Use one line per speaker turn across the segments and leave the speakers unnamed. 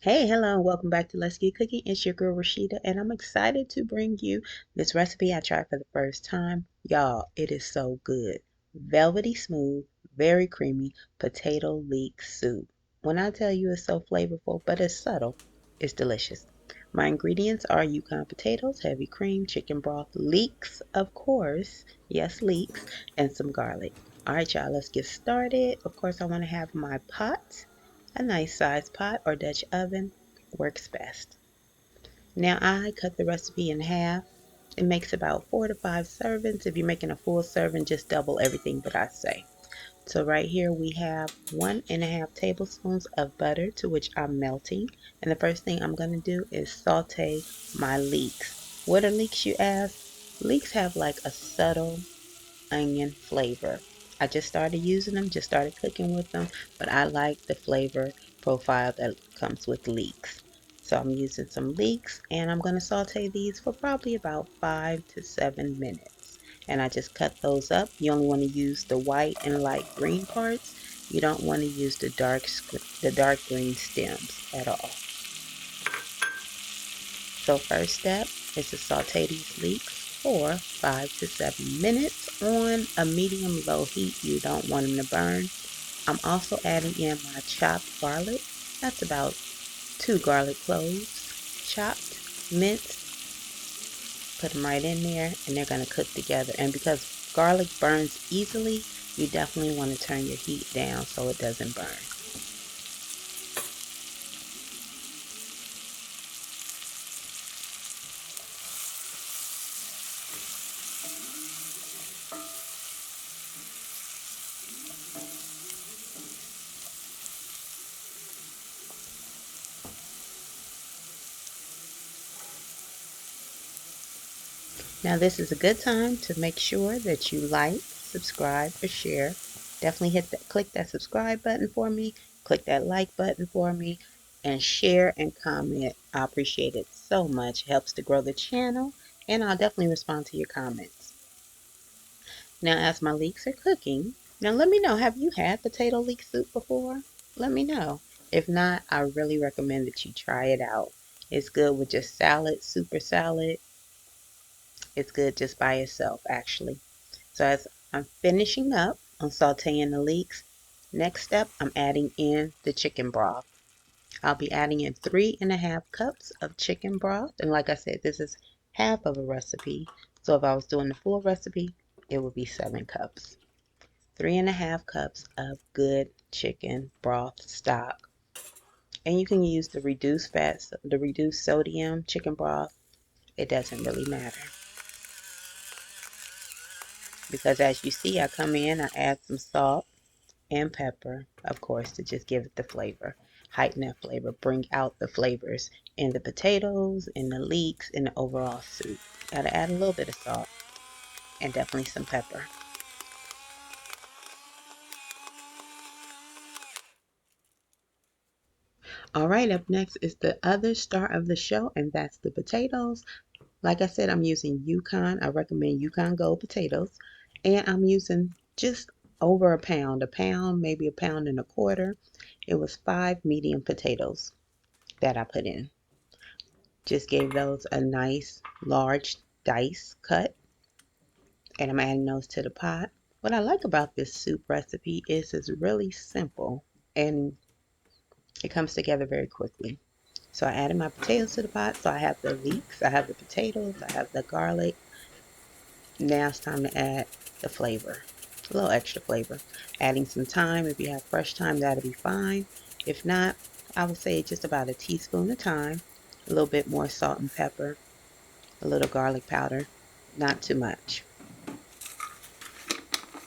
Hey, hello, and welcome back to Let's Get Cooking. It's your girl Rashida, and I'm excited to bring you this recipe I tried for the first time. Y'all, it is so good. Velvety smooth, very creamy potato leek soup. When I tell you it's so flavorful, but it's subtle, it's delicious. My ingredients are Yukon potatoes, heavy cream, chicken broth, leeks, of course, yes, leeks, and some garlic. All right, y'all, let's get started. Of course, I want to have my pot. A nice sized pot or Dutch oven works best. Now I cut the recipe in half. It makes about 4 to 5 servings. If you're making a full serving, just double everything that I say. So right here we have 1.5 tablespoons of butter to which I'm melting. And the first thing I'm going to do is saute my leeks. What are leeks, you ask? Leeks have like a subtle onion flavor. I just started using them, just started cooking with them, but I like the flavor profile that comes with leeks. So I'm using some leeks and I'm going to saute these for probably about 5 to 7 minutes. And I just cut those up. You only want to use the white and light green parts. You don't want to use the dark green stems at all. So first step is to saute these leeks for 5 to 7 minutes on a medium-low heat. You don't want them to burn. I'm also adding in my chopped garlic. That's about 2 garlic cloves, chopped, minced. Put them right in there and they're going to cook together. And because garlic burns easily, you definitely want to turn your heat down so it doesn't burn. Now this is a good time to make sure that you like, subscribe, or share. Definitely click that subscribe button for me, click that like button for me, and share and comment. I appreciate it so much. It helps to grow the channel, and I'll definitely respond to your comments. Now as my leeks are cooking, now let me know, have you had potato leek soup before? Let me know. If not, I really recommend that you try it out. It's good with just salad, super salad. It's good just by itself, actually. So as I'm finishing up on sauteing the leeks, next step, I'm adding in the chicken broth. I'll be adding in 3.5 cups of chicken broth. And like I said, this is half of a recipe. So if I was doing the full recipe, it would be 7 cups. 3.5 cups of good chicken broth stock. And you can use the reduced fats, the reduced sodium chicken broth. It doesn't really matter. Because as you see, I come in, I add some salt and pepper, of course, to just give it the flavor, heighten that flavor, bring out the flavors in the potatoes, in the leeks, in the overall soup. Gotta add a little bit of salt and definitely some pepper. All right, up next is the other star of the show, and that's the potatoes. Like I said, I'm using Yukon. I recommend Yukon Gold potatoes, and I'm using just over a pound, maybe a pound and a quarter. It was 5 medium potatoes that I put in. Just gave those a nice large dice cut, and I'm adding those to the pot. What I like about this soup recipe is it's really simple and it comes together very quickly. So I added my potatoes to the pot. So I have the leeks, I have the potatoes, I have the garlic. Now it's time to add the flavor, a little extra flavor. Adding some thyme. If you have fresh thyme, that'll be fine. If not, I would say just about a teaspoon of thyme, a little bit more salt and pepper, a little garlic powder, not too much.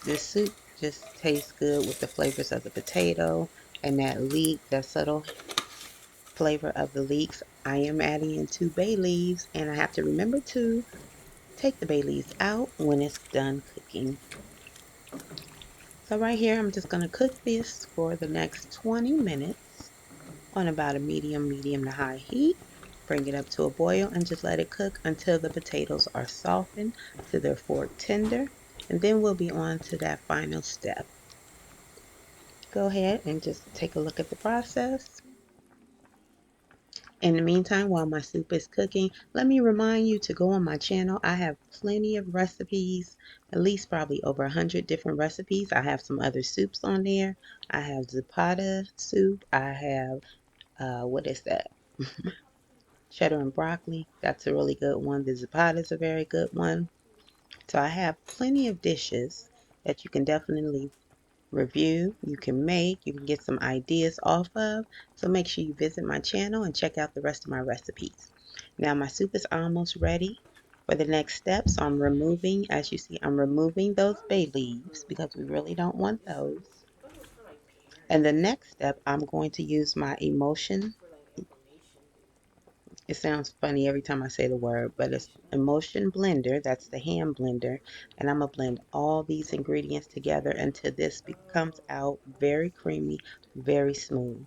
This soup just tastes good with the flavors of the potato and that leek, that subtle flavor of the leeks. I am adding in 2 bay leaves, and I have to remember to take the bay leaves out when it's done cooking. So right here, I'm just going to cook this for the next 20 minutes on about a medium to high heat. Bring it up to a boil and just let it cook until the potatoes are softened to their fork tender. And then we'll be on to that final step. Go ahead and just take a look at the process. In the meantime, while my soup is cooking, let me remind you to go on my channel. I have plenty of recipes, at least probably over 100 different recipes. I have some other soups on there. I have Zapata soup. I have, what is that? Cheddar and broccoli. That's a really good one. The Zapata is a very good one. So I have plenty of dishes that you can definitely review, you can make, you can get some ideas off of. So make sure you visit my channel and check out the rest of my recipes. Now my soup is almost ready for the next step. So I'm removing, as you see, I'm removing those bay leaves because we really don't want those. And the next step, I'm going to use my emulsion. It sounds funny every time I say the word, but it's emulsion blender. That's the hand blender. And I'm going to blend all these ingredients together until this comes out very creamy, very smooth.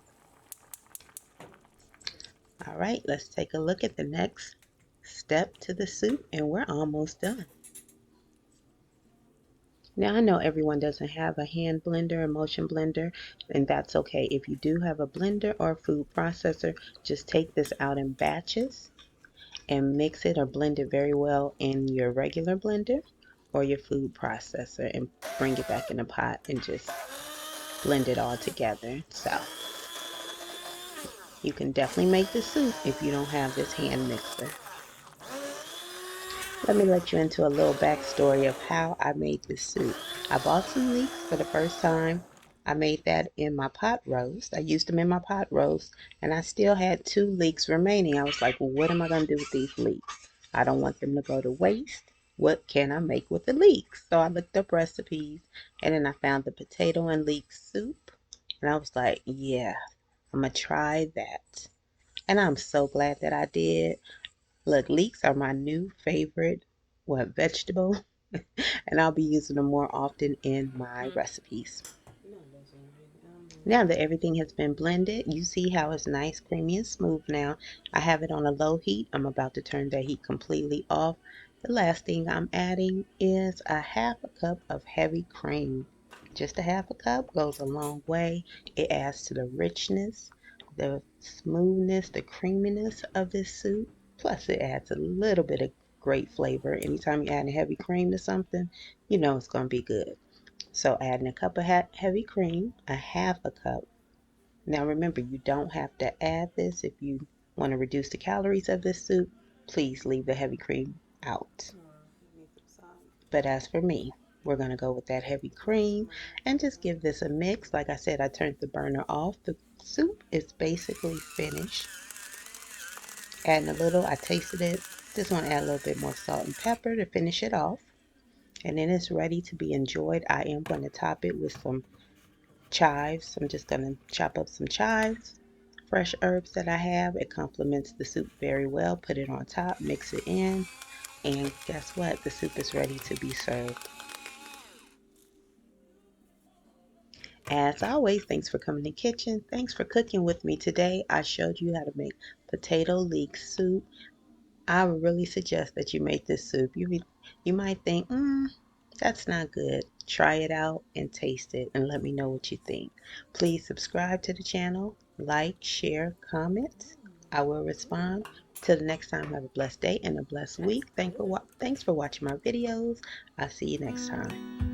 All right, let's take a look at the next step to the soup, and we're almost done. Now, I know everyone doesn't have a hand blender, emulsion blender, and that's okay. If you do have a blender or food processor, just take this out in batches and mix it or blend it very well in your regular blender or your food processor and bring it back in the pot and just blend it all together. So you can definitely make the soup if you don't have this hand mixer. Let me let you into a little backstory of how I made this soup. I bought some leeks for the first time. I made that in my pot roast. I used them in my pot roast, and I still had 2 leeks remaining. I was like, well, what am I going to do with these leeks? I don't want them to go to waste. What can I make with the leeks? So I looked up recipes, and then I found the potato and leek soup, and I was like, yeah, I'm going to try that. And I'm so glad that I did. Look, leeks are my new favorite, vegetable, and I'll be using them more often in my recipes. Now that everything has been blended, you see how it's nice, creamy, and smooth now. I have it on a low heat. I'm about to turn that heat completely off. The last thing I'm adding is a half a cup of heavy cream. Just a half a cup goes a long way. It adds to the richness, the smoothness, the creaminess of this soup. Plus, it adds a little bit of great flavor. Anytime you add heavy cream to something, you know it's going to be good. So adding a cup of heavy cream, a half a cup. Now remember, you don't have to add this if you want to reduce the calories of this soup. Please leave the heavy cream out. But as for me, we're going to go with that heavy cream and just give this a mix. Like I said, I turned the burner off. The soup is basically finished. Adding a little, I tasted it. Just want to add a little bit more salt and pepper to finish it off. And then it's ready to be enjoyed. I am going to top it with some chives. I'm just going to chop up some chives, fresh herbs that I have. It complements the soup very well. Put it on top, mix it in, and guess what? The soup is ready to be served. As always, thanks for coming to the kitchen. Thanks for cooking with me today. I showed you how to make potato leek soup. I would really suggest that you make this soup. You might think, that's not good. Try it out and taste it and let me know what you think. Please subscribe to the channel, like, share, comment. I will respond. Till the next time, have a blessed day and a blessed week. Thanks for watching my videos. I'll see you next time.